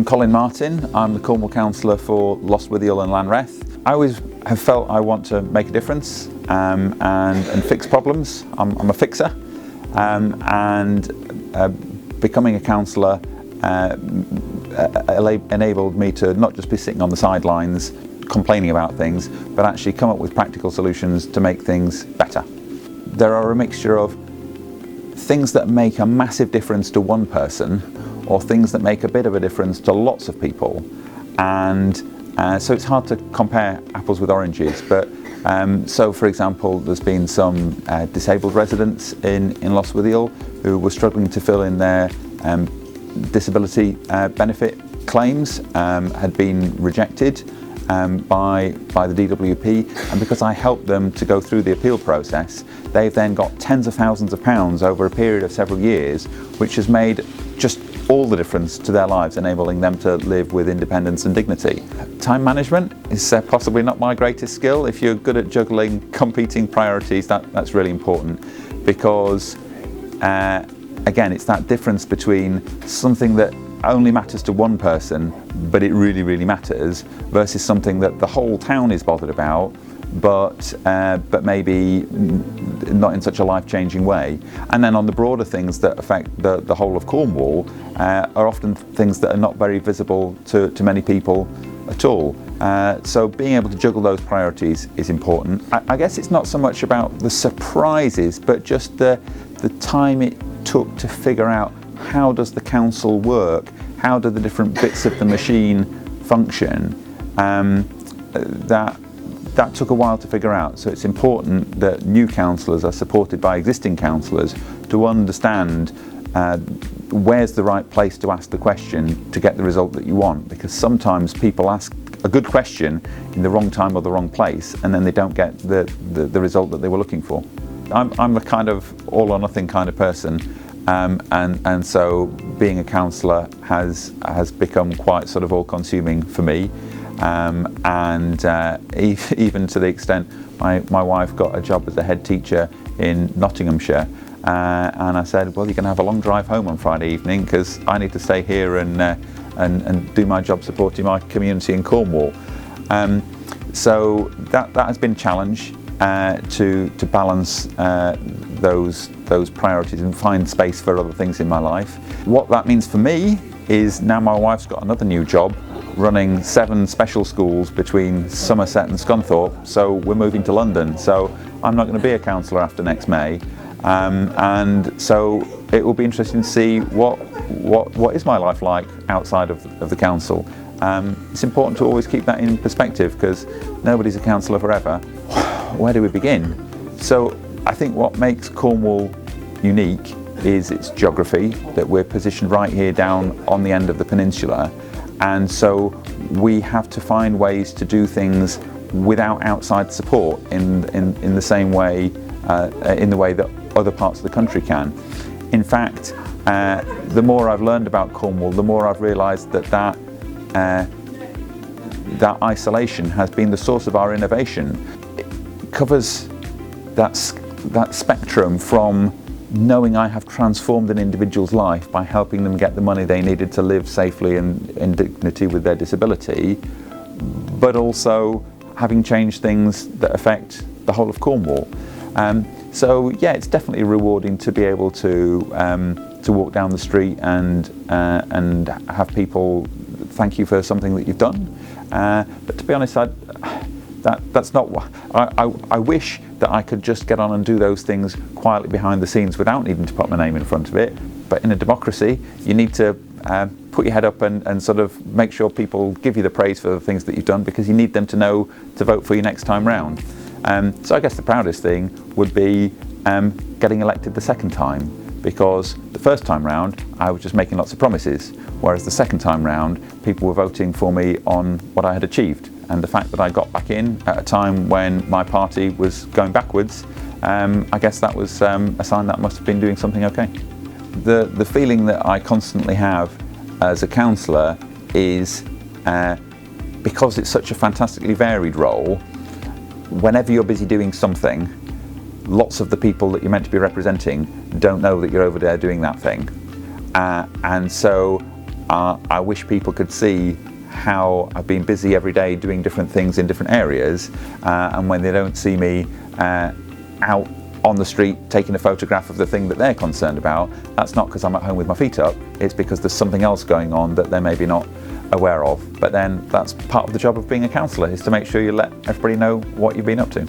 Colin Martin. I'm the Cornwall Councillor for Lostwithiel and Lanreath. I always have felt I want to make a difference and fix problems. I'm a fixer, and becoming a councillor enabled me to not just be sitting on the sidelines complaining about things, but actually come up with practical solutions to make things better. There are a mixture of things that make a massive difference to one person, or things that make a bit of a difference to lots of people, and so it's hard to compare apples with oranges. But so, for example, there's been some disabled residents in Lostwithiel who were struggling to fill in their disability benefit claims, had been rejected by the DWP, and because I helped them to go through the appeal process, they've then got tens of thousands of pounds over a period of several years, which has made just all the difference to their lives, enabling them to live with independence and dignity. Time management is possibly not my greatest skill. If you're good at juggling competing priorities, that's really important, because again, it's that difference between something that only matters to one person, but it really, really matters, versus something that the whole town is bothered about, but maybe not in such a life-changing way. And then on the broader things that affect the whole of Cornwall are often things that are not very visible to many people at all. So being able to juggle those priorities is important. I guess it's not so much about the surprises, but just the time it took to figure out how does the council work, how do the different bits of the machine function. That took a while to figure out, so it's important that new councillors are supported by existing councillors to understand where's the right place to ask the question to get the result that you want, because sometimes people ask a good question in the wrong time or the wrong place, and then they don't get the result that they were looking for. I'm a kind of all or nothing kind of person, and so being a councillor has become quite sort of all-consuming for me. Even to the extent my wife got a job as a head teacher in Nottinghamshire, and I said, well, you're going to have a long drive home on Friday evening because I need to stay here and do my job supporting my community in Cornwall. So that has been a challenge to balance those priorities and find space for other things in my life. What that means for me is now my wife's got another new job, running 7 special schools between Somerset and Scunthorpe, so we're moving to London, so I'm not going to be a councillor after next May, and so it will be interesting to see what is my life like outside of the council. It's important to always keep that in perspective, because nobody's a councillor forever. Where do we begin? So I think what makes Cornwall unique is its geography, that we're positioned right here down on the end of the peninsula. And so we have to find ways to do things without outside support in the same way, in the way that other parts of the country can. In fact, the more I've learned about Cornwall, the more I've realised that isolation has been the source of our innovation. It covers that spectrum from knowing I have transformed an individual's life by helping them get the money they needed to live safely and in dignity with their disability, but also having changed things that affect the whole of Cornwall. So yeah, it's definitely rewarding to be able to walk down the street and have people thank you for something that you've done. But to be honest, that's not what I wish that I could just get on and do those things quietly behind the scenes without needing to put my name in front of it. But in a democracy, you need to put your head up and sort of make sure people give you the praise for the things that you've done, because you need them to know to vote for you next time round. So I guess the proudest thing would be getting elected the second time, because the first time round I was just making lots of promises, whereas the second time round people were voting for me on what I had achieved. And the fact that I got back in at a time when my party was going backwards, I guess that was a sign that I must have been doing something okay. The feeling that I constantly have as a councillor is, because it's such a fantastically varied role, whenever you're busy doing something, lots of the people that you're meant to be representing don't know that you're over there doing that thing. And so I wish people could see how I've been busy every day doing different things in different areas, and when they don't see me out on the street taking a photograph of the thing that they're concerned about, that's not because I'm at home with my feet up, it's because there's something else going on that they're maybe not aware of. But then that's part of the job of being a councillor, is to make sure you let everybody know what you've been up to.